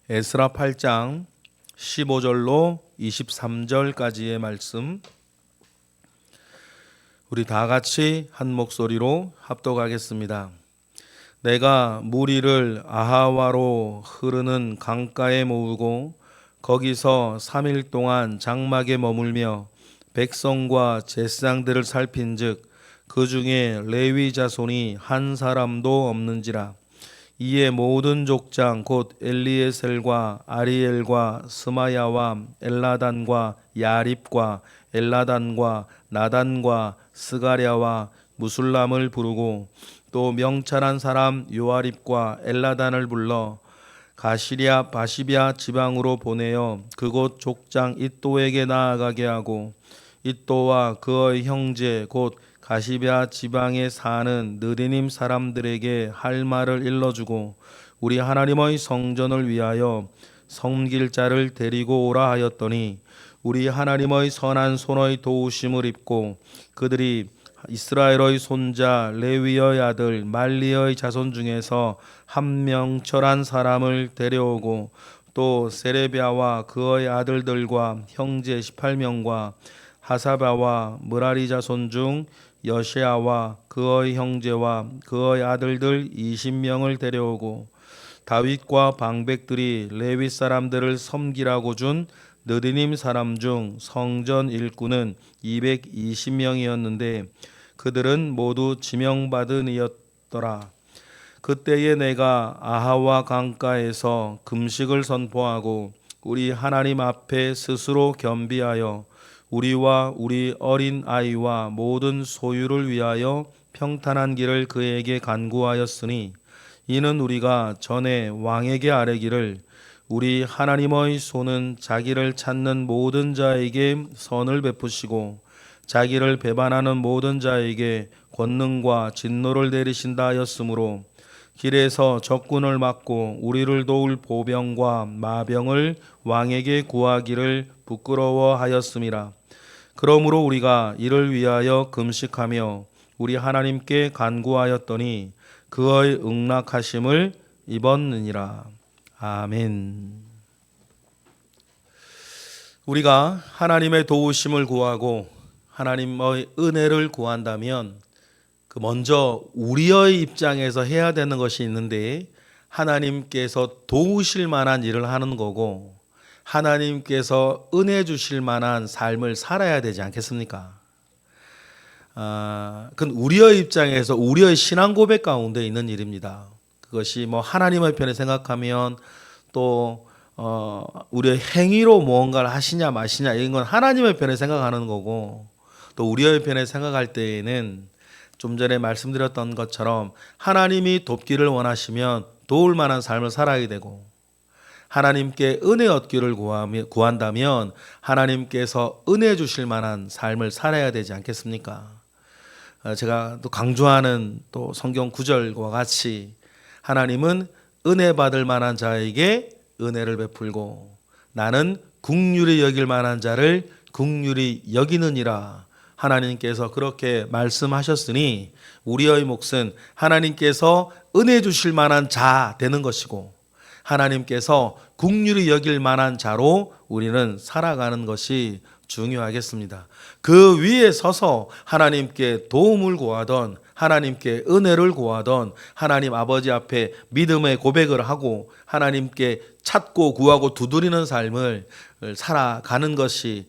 에스라 8장 15절로 23절까지의 말씀, 우리 다 같이 한 목소리로 합독하겠습니다. 내가 무리를 아하와로 흐르는 강가에 모으고 거기서 3일 동안 장막에 머물며 백성과 제사장들을 살핀즉 그 중에 레위 자손이 한 사람도 없는지라. 이에 모든 족장 곧 엘리에셀과 아리엘과 스마야와 엘라단과 야립과 엘라단과 나단과 스가랴와 무술람을 부르고 또 명찰한 사람 요아립과 엘라단을 불러 가시랴 바시비아 지방으로 보내어 그곳 족장 잇도에게 나아가게 하고 잇도와 그의 형제 곧 가시비아 지방에 사는 느디님 사람들에게 할 말을 일러주고 우리 하나님의 성전을 위하여 섬길 자를 데리고 오라 하였더니 우리 하나님의 선한 손의 도우심을 입고 그들이 이스라엘의 손자 레위의 아들 말리의 자손 중에서 한 명철한 사람을 데려오고 또 세레비아와 그의 아들들과 형제 18명과 하사바와 므라리 자손 중 여시아와 그의 형제와 그의 아들들 20명을 데려오고 다윗과 방백들이 레위 사람들을 섬기라고 준 느디님 사람 중 성전 일꾼은 220명이었는데 그들은 모두 지명받은 이였더라. 그때에 내가 아하와 강가에서 금식을 선포하고 우리 하나님 앞에 스스로 겸비하여 우리와 우리 어린 아이와 모든 소유를 위하여 평탄한 길을 그에게 간구하였으니 이는 우리가 전에 왕에게 아뢰기를 우리 하나님의 손은 자기를 찾는 모든 자에게 선을 베푸시고 자기를 배반하는 모든 자에게 권능과 진노를 내리신다 하였으므로 길에서 적군을 막고 우리를 도울 보병과 마병을 왕에게 구하기를 부끄러워하였음이라. 그러므로 우리가 이를 위하여 금식하며 우리 하나님께 간구하였더니 그의 응낙하심을 입었느니라. 아멘. 우리가 하나님의 도우심을 구하고 하나님의 은혜를 구한다면 그 먼저 우리의 입장에서 해야 되는 것이 있는데 하나님께서 도우실 만한 일을 하는 거고 하나님께서 은혜 주실 만한 삶을 살아야 되지 않겠습니까? 그건 우리의 입장에서 우리의 신앙 고백 가운데 있는 일입니다. 그것이 뭐 하나님의 편에 생각하면 또 우리의 행위로 무언가를 하시냐 마시냐 이런 건 하나님의 편에 생각하는 거고 또 우리의 편에 생각할 때에는 좀 전에 말씀드렸던 것처럼 하나님이 돕기를 원하시면 도울 만한 삶을 살아야 되고 하나님께 은혜 얻기를 구한다면 하나님께서 은혜 주실 만한 삶을 살아야 되지 않겠습니까? 제가 또 강조하는 또 성경 구절과 같이 하나님은 은혜 받을 만한 자에게 은혜를 베풀고 나는 긍휼히 여길 만한 자를 긍휼히 여기느니라. 하나님께서 그렇게 말씀하셨으니 우리의 몫은 하나님께서 은혜 주실 만한 자 되는 것이고 하나님께서 긍휼히 여길 만한 자로 우리는 살아가는 것이 중요하겠습니다. 그 위에 서서 하나님께 도움을 구하던 하나님께 은혜를 구하던 하나님 아버지 앞에 믿음의 고백을 하고 하나님께 찾고 구하고 두드리는 삶을 살아가는 것이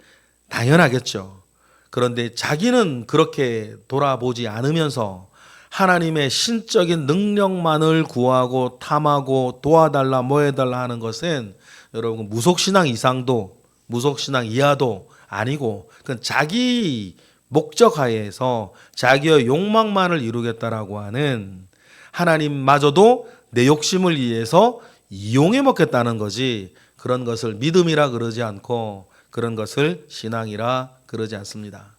당연하겠죠. 그런데 자기는 그렇게 돌아보지 않으면서 하나님의 신적인 능력만을 구하고 탐하고 도와달라 뭐 해달라 하는 것은 여러분 무속신앙 이상도 무속신앙 이하도 아니고 그건 자기 목적하에서 자기의 욕망만을 이루겠다라고 하는 하나님마저도 내 욕심을 위해서 이용해 먹겠다는 거지 그런 것을 믿음이라 그러지 않고 그런 것을 신앙이라 그러지 않습니다.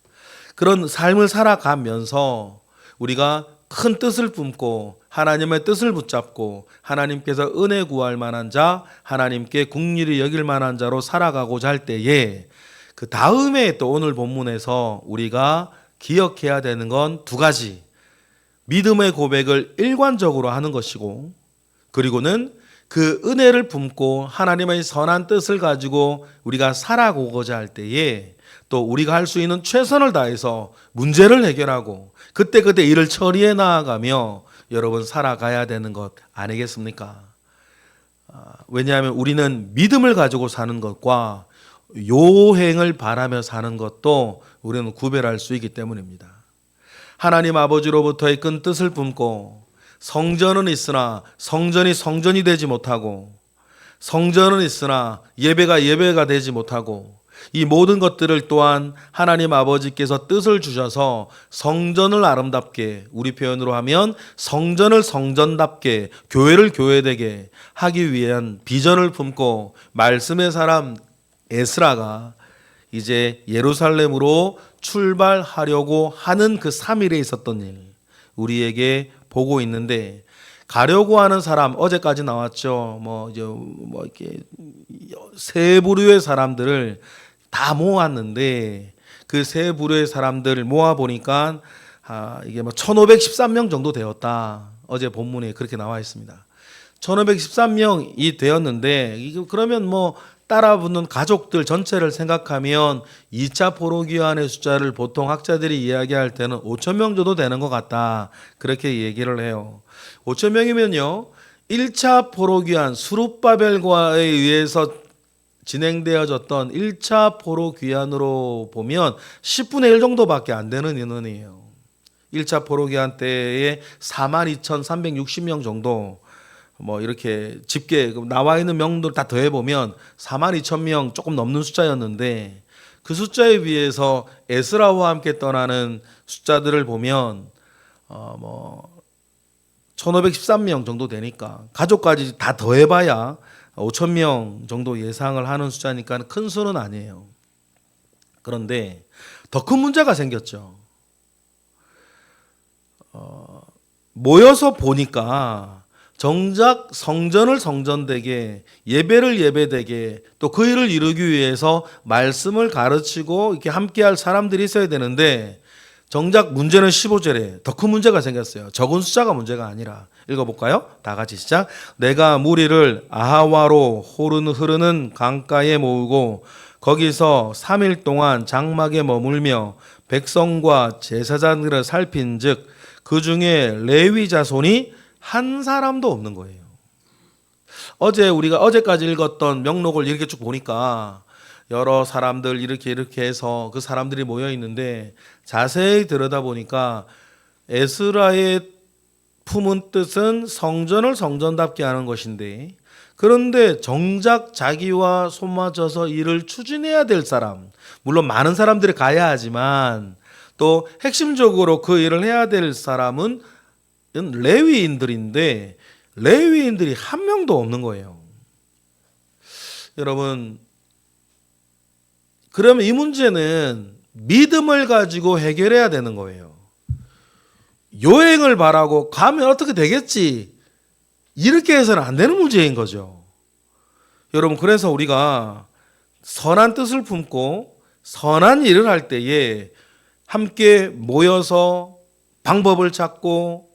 그런 삶을 살아가면서 우리가 큰 뜻을 품고 하나님의 뜻을 붙잡고 하나님께서 은혜 구할 만한 자, 하나님께 긍휼히 여길 만한 자로 살아가고자 할 때에 그 다음에 또 오늘 본문에서 우리가 기억해야 되는 건 두 가지. 믿음의 고백을 일관적으로 하는 것이고 그리고는 그 은혜를 품고 하나님의 선한 뜻을 가지고 우리가 살아가고자 할 때에 또 우리가 할 수 있는 최선을 다해서 문제를 해결하고 그때그때 일을 처리해 나아가며 여러분 살아가야 되는 것 아니겠습니까? 왜냐하면 우리는 믿음을 가지고 사는 것과 요행을 바라며 사는 것도 우리는 구별할 수 있기 때문입니다. 하나님 아버지로부터의 큰 뜻을 품고 성전은 있으나 성전이 성전이 되지 못하고 성전은 있으나 예배가 되지 못하고 이 모든 것들을 또한 하나님 아버지께서 뜻을 주셔서 성전을 아름답게, 우리 표현으로 하면 성전을 성전답게, 교회를 교회되게 하기 위한 비전을 품고 말씀의 사람 에스라가 이제 예루살렘으로 출발하려고 하는 그 3일에 있었던 일 우리에게 보고 있는데, 가려고 하는 사람 어제까지 나왔죠. 이렇게 세 부류의 사람들을 다 모았는데 그 세 부류의 사람들을 모아 보니까 이게 1513명 정도 되었다. 어제 본문에 그렇게 나와 있습니다. 1513명이 되었는데 그러면 따라붙는 가족들 전체를 생각하면 2차 포로기환의 숫자를 보통 학자들이 이야기할 때는 5,000명 정도 되는 것 같다. 그렇게 얘기를 해요. 5,000명이면요. 1차 포로기환 수룹바벨과에 의해서 진행되어졌던 1차 포로귀환으로 보면 10분의 1 정도밖에 안 되는 인원이에요. 1차 포로귀환 때에 42,360명 정도 이렇게 집계 나와 있는 명들 다 더해보면 42,000명 조금 넘는 숫자였는데 그 숫자에 비해서 에스라와 함께 떠나는 숫자들을 보면 1513명 정도 되니까 가족까지 다 더해봐야 5,000명 정도 예상을 하는 숫자니까 큰 수는 아니에요. 그런데 더 큰 문제가 생겼죠. 모여서 보니까 정작 성전을 성전되게, 예배를 예배되게, 또 그 일을 이루기 위해서 말씀을 가르치고 이렇게 함께할 사람들이 있어야 되는데 정작 문제는 15절에 더 큰 문제가 생겼어요. 적은 숫자가 문제가 아니라. 읽어볼까요? 다 같이 시작. 내가 무리를 아하와로 흐르는 강가에 모으고 거기서 3일 동안 장막에 머물며 백성과 제사장들을 살핀 즉 그 중에 레위 자손이 한 사람도 없는 거예요. 우리가 어제까지 읽었던 명록을 이렇게 쭉 보니까 여러 사람들 이렇게 해서 그 사람들이 모여 있는데 자세히 들여다보니까 에스라의 품은 뜻은 성전을 성전답게 하는 것인데, 그런데 정작 자기와 손맞춰서 일을 추진해야 될 사람, 물론 많은 사람들이 가야 하지만 또 핵심적으로 그 일을 해야 될 사람은 레위인들인데 레위인들이 한 명도 없는 거예요. 여러분, 그러면 이 문제는 믿음을 가지고 해결해야 되는 거예요. 요행을 바라고 가면 어떻게 되겠지, 이렇게 해서는 안 되는 문제인 거죠. 여러분, 그래서 우리가 선한 뜻을 품고 선한 일을 할 때에 함께 모여서 방법을 찾고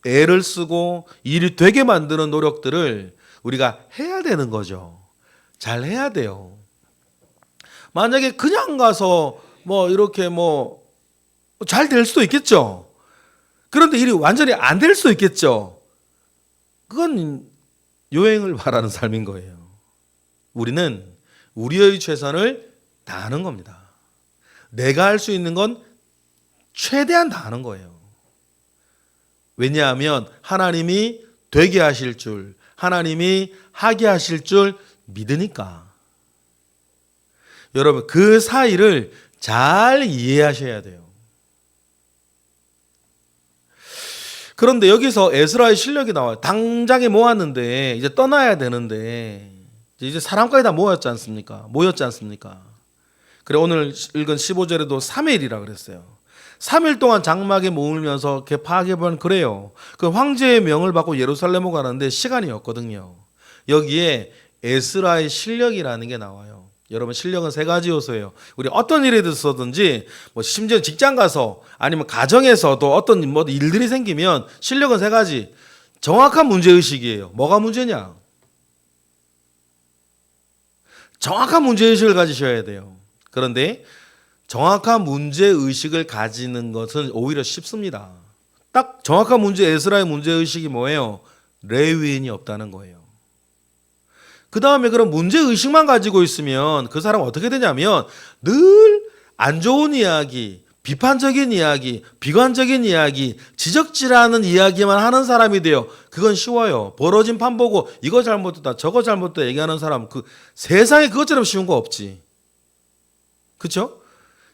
애를 쓰고 일이 되게 만드는 노력들을 우리가 해야 되는 거죠. 잘 해야 돼요. 만약에 그냥 가서 이렇게 잘 될 수도 있겠죠. 그런데 일이 완전히 안 될 수도 있겠죠. 그건 요행을 바라는 삶인 거예요. 우리는 우리의 최선을 다하는 겁니다. 내가 할 수 있는 건 최대한 다하는 거예요. 왜냐하면 하나님이 되게 하실 줄, 하나님이 하게 하실 줄 믿으니까. 여러분, 그 사이를 잘 이해하셔야 돼요. 그런데 여기서 에스라의 실력이 나와요. 당장에 모았는데 이제 떠나야 되는데 이제 사람까지 다 모였지 않습니까? 그래, 오늘 읽은 15절에도 3일이라 그랬어요. 3일 동안 장막에 머물면서 이렇게 파악해보면 그래요. 그 황제의 명을 받고 예루살렘으로 가는데 시간이 없거든요. 여기에 에스라의 실력이라는 게 나와요. 여러분, 실력은 세 가지 요소예요. 우리 어떤 일에 있어서든지 심지어 직장 가서 아니면 가정에서도 어떤 일들이 생기면 실력은 세 가지. 정확한 문제의식이에요. 뭐가 문제냐? 정확한 문제의식을 가지셔야 돼요. 그런데 정확한 문제의식을 가지는 것은 오히려 쉽습니다. 딱 정확한 에스라의 문제의식이 뭐예요? 레위인이 없다는 거예요. 그 다음에 그런 문제의식만 가지고 있으면 그 사람은 어떻게 되냐면 늘 안 좋은 이야기, 비판적인 이야기, 비관적인 이야기, 지적질하는 이야기만 하는 사람이 돼요. 그건 쉬워요. 벌어진 판 보고 이거 잘못됐다, 저거 잘못됐다 얘기하는 사람, 그 세상에 그것처럼 쉬운 거 없지. 그렇죠?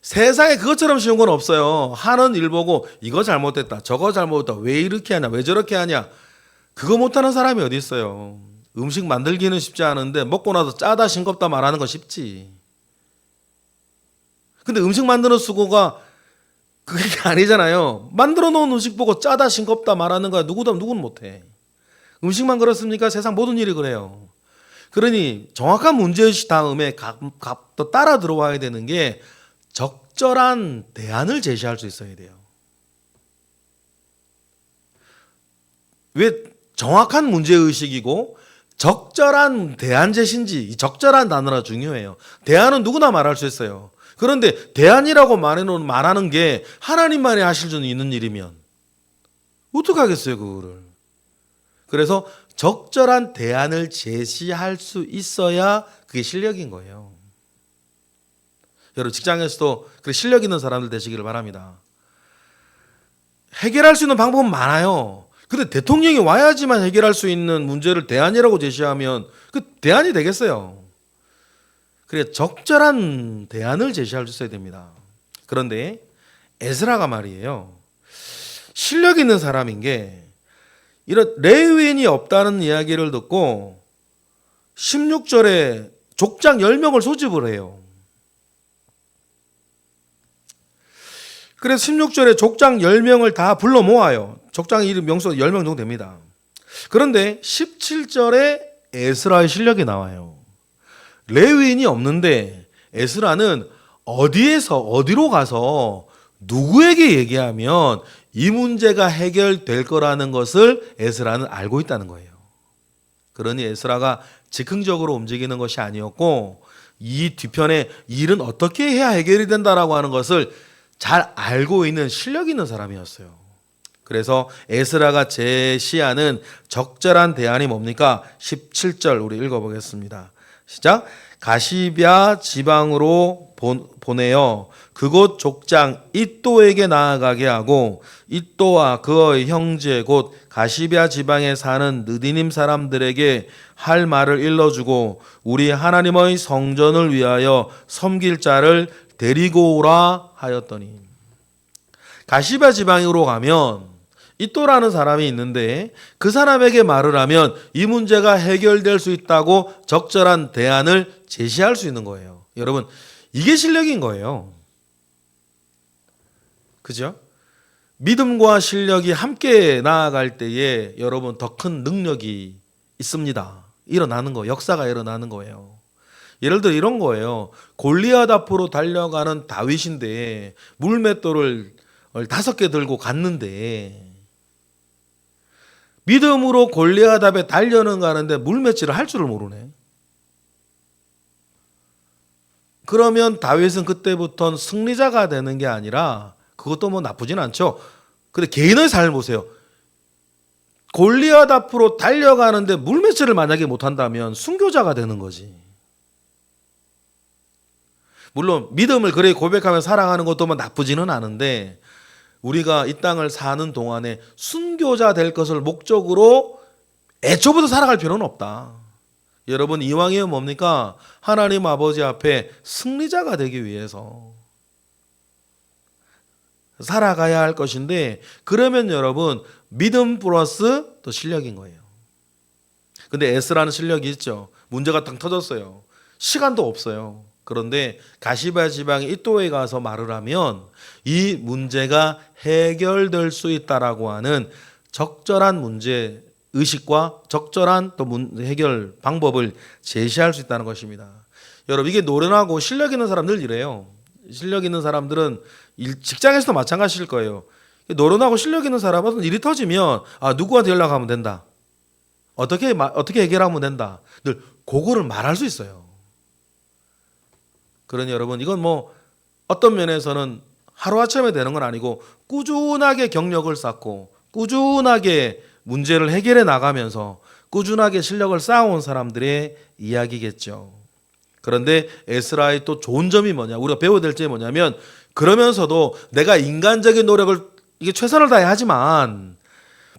세상에 그것처럼 쉬운 건 없어요. 하는 일 보고 이거 잘못됐다, 저거 잘못됐다, 왜 이렇게 하냐, 왜 저렇게 하냐, 그거 못하는 사람이 어디 있어요. 음식 만들기는 쉽지 않은데 먹고 나서 짜다 싱겁다 말하는 건 쉽지. 근데 음식 만드는 수고가 그게 아니잖아요. 만들어 놓은 음식 보고 짜다 싱겁다 말하는 거야. 누구는 못해. 음식만 그렇습니까? 세상 모든 일이 그래요. 그러니 정확한 문제의식 다음에 또 따라 들어와야 되는 게 적절한 대안을 제시할 수 있어야 돼요. 왜 정확한 문제의식이고 적절한 대안 제시인지, 이 적절한 단어가 중요해요. 대안은 누구나 말할 수 있어요. 그런데 대안이라고 말하는 게 하나님만이 하실 수 있는 일이면 어떡하겠어요, 그거를. 그래서 적절한 대안을 제시할 수 있어야 그게 실력인 거예요. 여러분 직장에서도 실력 있는 사람들 되시기를 바랍니다. 해결할 수 있는 방법은 많아요. 근데 대통령이 와야지만 해결할 수 있는 문제를 대안이라고 제시하면 그 대안이 되겠어요. 그래 적절한 대안을 제시할 수 있어야 됩니다. 그런데 에스라가 말이에요. 실력 있는 사람인 게 이런 레위인이 없다는 이야기를 듣고 16절에 족장 10명을 소집을 해요. 그래서 16절에 족장 10명을 다 불러 모아요. 족장 이름 명수가 10명 정도 됩니다. 그런데 17절에 에스라의 실력이 나와요. 레위인이 없는데 에스라는 어디에서 어디로 가서 누구에게 얘기하면 이 문제가 해결될 거라는 것을 에스라는 알고 있다는 거예요. 그러니 에스라가 즉흥적으로 움직이는 것이 아니었고 이 뒤편에 일은 어떻게 해야 해결이 된다라고 하는 것을 잘 알고 있는 실력 있는 사람이었어요. 그래서 에스라가 제시하는 적절한 대안이 뭡니까? 17절 우리 읽어보겠습니다. 시작. 가시뱵 지방으로 보내어 그곳 족장 이또에게 나아가게 하고 이또와 그의 형제 곧 가시뱵 지방에 사는 느디님 사람들에게 할 말을 일러주고 우리 하나님의 성전을 위하여 섬길 자를 데리고 오라 하였더니, 가시뱵 지방으로 가면 이또라는 사람이 있는데 그 사람에게 말을 하면 이 문제가 해결될 수 있다고 적절한 대안을 제시할 수 있는 거예요. 여러분 이게 실력인 거예요. 그죠? 믿음과 실력이 함께 나아갈 때에 여러분 더 큰 능력이 있습니다. 일어나는 거, 역사가 일어나는 거예요. 예를 들어 이런 거예요. 골리앗 앞으로 달려가는 다윗인데 물맷돌을 5개 들고 갔는데 믿음으로 골리앗 앞에 달려는 가는데 물맷질을 할 줄을 모르네. 그러면 다윗은 그때부터는 승리자가 되는 게 아니라, 그것도 뭐 나쁘진 않죠. 근데 개인의 삶을 보세요. 골리앗 앞으로 달려가는데 물맷질을 만약에 못한다면 순교자가 되는 거지. 물론 믿음을 그래 고백하며 살아가는 것도 뭐 나쁘지는 않은데 우리가 이 땅을 사는 동안에 순교자 될 것을 목적으로 애초부터 살아갈 필요는 없다. 여러분 이왕이면 뭡니까? 하나님 아버지 앞에 승리자가 되기 위해서 살아가야 할 것인데, 그러면 여러분 믿음 플러스 또 실력인 거예요. 근데 에스라는 실력이 있죠. 문제가 딱 터졌어요. 시간도 없어요. 그런데 가시뱵 지방의 이또에 가서 말을 하면 이 문제가 해결될 수 있다라고 하는 적절한 문제 의식과 적절한 또 해결 방법을 제시할 수 있다는 것입니다. 여러분 이게 노련하고 실력 있는 사람들 이래요. 실력 있는 사람들은 직장에서도 마찬가지일 거예요. 노련하고 실력 있는 사람은 일이 터지면 누구한테 연락하면 된다. 어떻게 해결하면 된다. 늘 그거를 말할 수 있어요. 그러니 여러분 이건 뭐 어떤 면에서는 하루아침에 되는 건 아니고 꾸준하게 경력을 쌓고 꾸준하게 문제를 해결해 나가면서 꾸준하게 실력을 쌓아온 사람들의 이야기겠죠. 그런데 에스라의 또 좋은 점이 뭐냐, 우리가 배워야 될 점이 뭐냐면, 그러면서도 내가 인간적인 노력을 이게 최선을 다해 하지만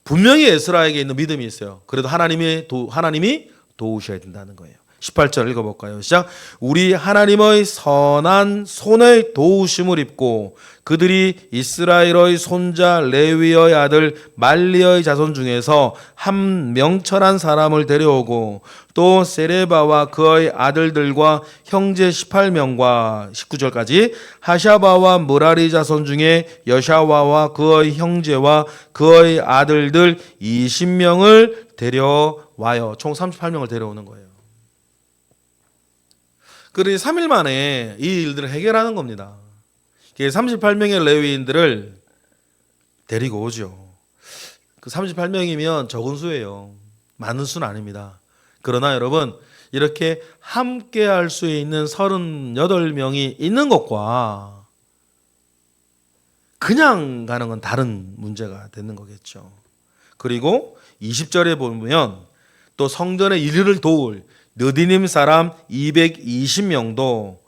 분명히 에스라에게 있는 믿음이 있어요. 그래도 하나님이 도우셔야 된다는 거예요. 18절 읽어볼까요? 시작. 우리 하나님의 선한 손의 도우심을 입고 그들이 이스라엘의 손자 레위의 아들 말리의 자손 중에서 한 명철한 사람을 데려오고 또 세레바와 그의 아들들과 형제 18명과 19절까지 하샤바와 무라리 자손 중에 여샤와와 그의 형제와 그의 아들들 20명을 데려와요. 총 38명을 데려오는 거예요. 그러니 3일 만에 이 일들을 해결하는 겁니다. 38명의 레위인들을 데리고 오죠. 그 38명이면 적은 수예요. 많은 수는 아닙니다. 그러나 여러분, 이렇게 함께 할 수 있는 38명이 있는 것과 그냥 가는 건 다른 문제가 되는 거겠죠. 그리고 20절에 보면 또 성전의 일을 도울 느디님 사람 220명도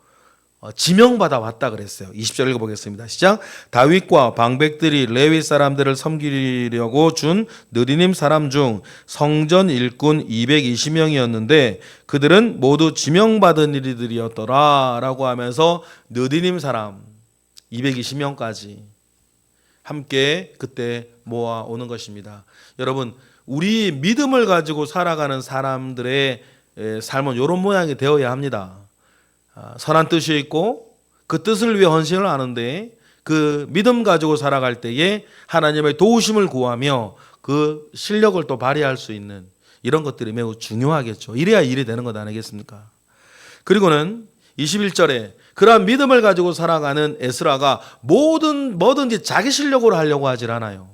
지명받아 왔다 그랬어요. 20절 읽어보겠습니다. 시작. 다윗과 방백들이 레위 사람들을 섬기려고 준 느디님 사람 중 성전 일꾼 220명이었는데 그들은 모두 지명받은 이들이었더라 라고 하면서 느디님 사람 220명까지 함께 그때 모아오는 것입니다. 여러분, 우리 믿음을 가지고 살아가는 사람들의 삶은 이런 모양이 되어야 합니다. 선한 뜻이 있고 그 뜻을 위해 헌신을 하는데 그 믿음 가지고 살아갈 때에 하나님의 도우심을 구하며 그 실력을 또 발휘할 수 있는 이런 것들이 매우 중요하겠죠. 이래야 일이 되는 것 아니겠습니까? 그리고는 21절에 그러한 믿음을 가지고 살아가는 에스라가 뭐든지 자기 실력으로 하려고 하질 않아요.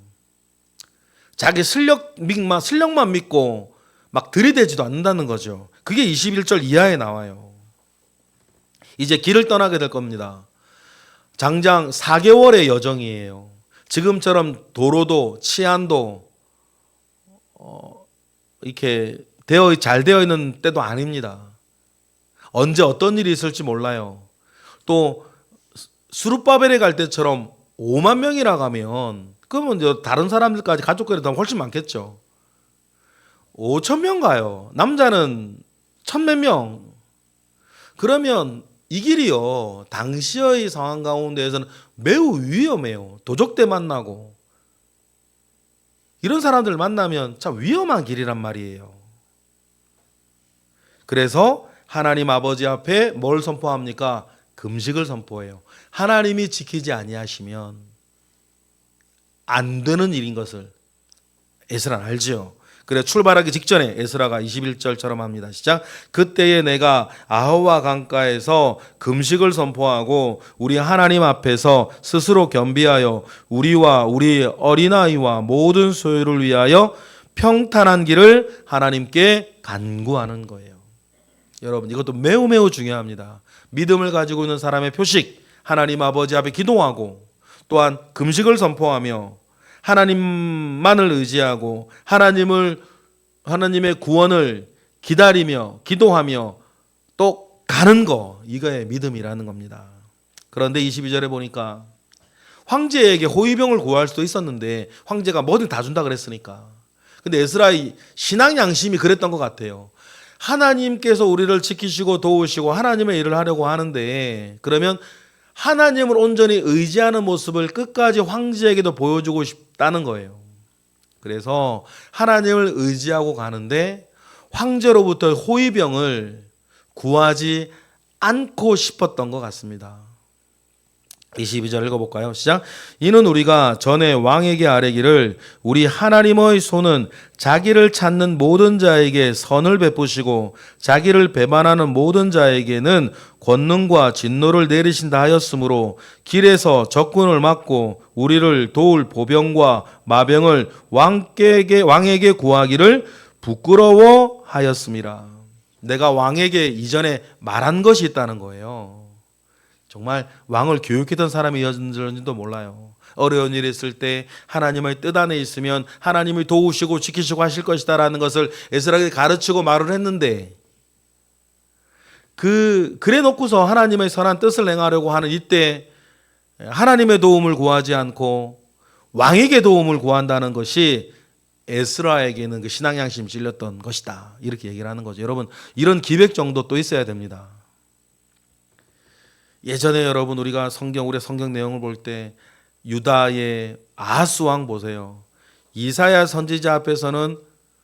자기 실력만 믿고 막 들이대지도 않는다는 거죠. 그게 21절 이하에 나와요. 이제 길을 떠나게 될 겁니다. 장장 4개월의 여정이에요. 지금처럼 도로도 치안도 이렇게 잘 되어 있는 때도 아닙니다. 언제 어떤 일이 있을지 몰라요. 또 수룹바벨에 갈 때처럼 5만 명이라 가면 그러면 다른 사람들까지 가족들이 더 훨씬 많겠죠. 5천 명 가요. 남자는 1,000몇 명. 그러면 이 길이요, 당시의 상황 가운데에서는 매우 위험해요. 도적대 만나고 이런 사람들 만나면 참 위험한 길이란 말이에요. 그래서 하나님 아버지 앞에 뭘 선포합니까? 금식을 선포해요. 하나님이 지키지 아니하시면 안 되는 일인 것을 에스라는 알지요. 그래 출발하기 직전에 에스라가 21절처럼 합니다. 시작. 그때에 내가 아흐와 강가에서 금식을 선포하고 우리 하나님 앞에서 스스로 겸비하여 우리와 우리 어린아이와 모든 소유를 위하여 평탄한 길을 하나님께 간구하는 거예요. 여러분, 이것도 매우 중요합니다. 믿음을 가지고 있는 사람의 표식, 하나님 아버지 앞에 기도하고 또한 금식을 선포하며 하나님만을 의지하고 하나님의 구원을 기다리며 기도하며 또 가는 거, 이거의 믿음이라는 겁니다. 그런데 22절에 보니까 황제에게 호위병을 구할 수도 있었는데 황제가 뭐든 다 준다 그랬으니까. 근데 에스라의 신앙 양심이 그랬던 것 같아요. 하나님께서 우리를 지키시고 도우시고 하나님의 일을 하려고 하는데 그러면 하나님을 온전히 의지하는 모습을 끝까지 황제에게도 보여주고 싶다는 거예요. 그래서 하나님을 의지하고 가는데 황제로부터 호위병을 구하지 않고 싶었던 것 같습니다. 22절 읽어볼까요? 시작. 이는 우리가 전에 왕에게 아뢰기를 우리 하나님의 손은 자기를 찾는 모든 자에게 선을 베푸시고 자기를 배반하는 모든 자에게는 권능과 진노를 내리신다 하였으므로 길에서 적군을 막고 우리를 도울 보병과 마병을 왕에게 구하기를 부끄러워하였습니다. 내가 왕에게 이전에 말한 것이 있다는 거예요. 정말 왕을 교육했던 사람이었는지도 몰라요. 어려운 일이 있을 때 하나님의 뜻 안에 있으면 하나님이 도우시고 지키시고 하실 것이다라는 것을 에스라에게 가르치고 말을 했는데, 그래 놓고서 하나님의 선한 뜻을 행하려고 하는 이때 하나님의 도움을 구하지 않고 왕에게 도움을 구한다는 것이 에스라에게는 그 신앙 양심이 찔렸던 것이다, 이렇게 얘기를 하는 거죠. 여러분, 이런 기백 정도 또 있어야 됩니다. 예전에 여러분 우리가 우리 성경 내용을 볼 때 유다의 아하스 왕 보세요. 이사야 선지자 앞에서는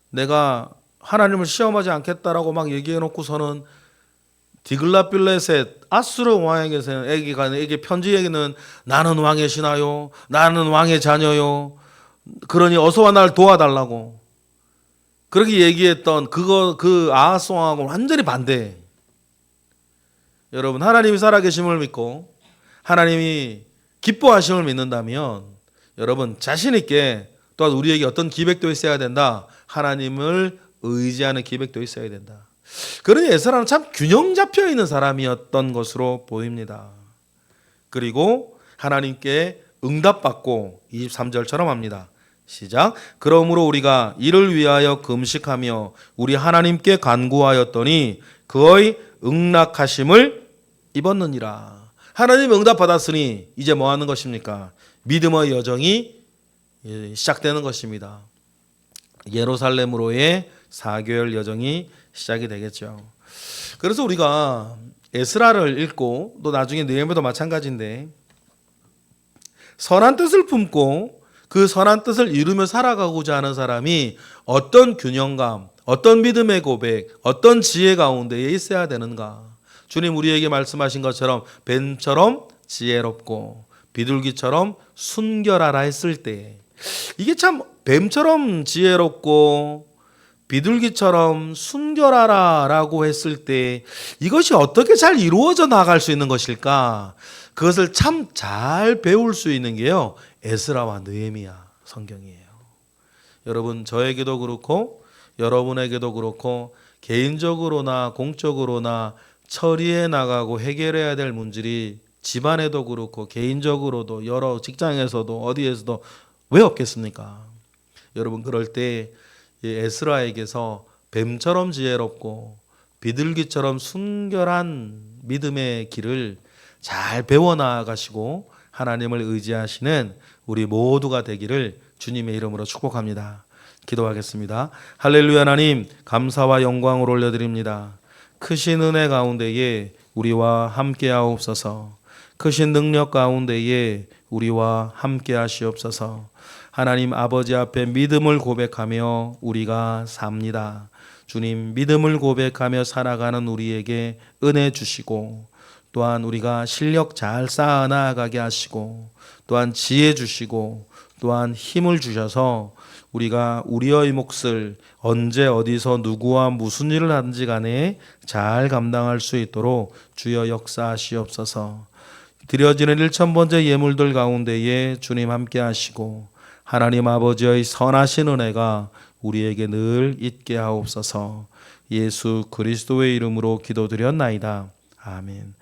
내가 하나님을 시험하지 않겠다라고 막 얘기해 놓고서는 디글라필레셋 아수르 왕에게 편지에게는 나는 왕의 신하요, 나는 왕의 자녀요, 그러니 어서와 날 도와달라고 그렇게 얘기했던 그 아하스 왕하고 완전히 반대. 여러분, 하나님이 살아계심을 믿고 하나님이 기뻐하심을 믿는다면 여러분 자신 있게, 또한 우리에게 어떤 기백도 있어야 된다. 하나님을 의지하는 기백도 있어야 된다. 그러니 에스라는 참 균형 잡혀 있는 사람이었던 것으로 보입니다. 그리고 하나님께 응답받고 23절처럼 합니다. 시작. 그러므로 우리가 이를 위하여 금식하며 우리 하나님께 간구하였더니 그의 응낙하심을 입었느니라. 하나님 응답받았으니 이제 뭐 하는 것입니까? 믿음의 여정이 시작되는 것입니다. 예루살렘으로의 4개월 여정이 시작이 되겠죠. 그래서 우리가 에스라를 읽고 또 나중에 느헤미야도 마찬가지인데, 선한 뜻을 품고 그 선한 뜻을 이루며 살아가고자 하는 사람이 어떤 균형감, 어떤 믿음의 고백, 어떤 지혜 가운데에 있어야 되는가. 주님 우리에게 말씀하신 것처럼 뱀처럼 지혜롭고 비둘기처럼 순결하라 했을 때, 이게 참 뱀처럼 지혜롭고 비둘기처럼 순결하라라고 했을 때 이것이 어떻게 잘 이루어져 나갈 수 있는 것일까? 그것을 참 잘 배울 수 있는 게요, 에스라와 느헤미야 성경이에요. 여러분, 저에게도 그렇고 여러분에게도 그렇고 개인적으로나 공적으로나 처리해 나가고 해결해야 될 문제들이 집안에도 그렇고 개인적으로도 여러 직장에서도 어디에서도 왜 없겠습니까? 여러분, 그럴 때 에스라에게서 뱀처럼 지혜롭고 비둘기처럼 순결한 믿음의 길을 잘 배워나가시고 하나님을 의지하시는 우리 모두가 되기를 주님의 이름으로 축복합니다. 기도하겠습니다. 할렐루야. 하나님, 감사와 영광을 올려드립니다. 크신 은혜 가운데에 우리와 함께 하옵소서. 크신 능력 가운데에 우리와 함께 하시옵소서. 하나님 아버지 앞에 믿음을 고백하며 우리가 삽니다. 주님, 믿음을 고백하며 살아가는 우리에게 은혜 주시고, 또한 우리가 실력 잘 쌓아 나가게 하시고, 또한 지혜 주시고, 또한 힘을 주셔서 우리가 우리의 몫을 언제 어디서 누구와 무슨 일을 하든지 간에 잘 감당할 수 있도록 주여 역사하시옵소서. 드려지는 1000번째 예물들 가운데에 주님 함께 하시고 하나님 아버지의 선하신 은혜가 우리에게 늘 있게 하옵소서. 예수 그리스도의 이름으로 기도드렸나이다. 아멘.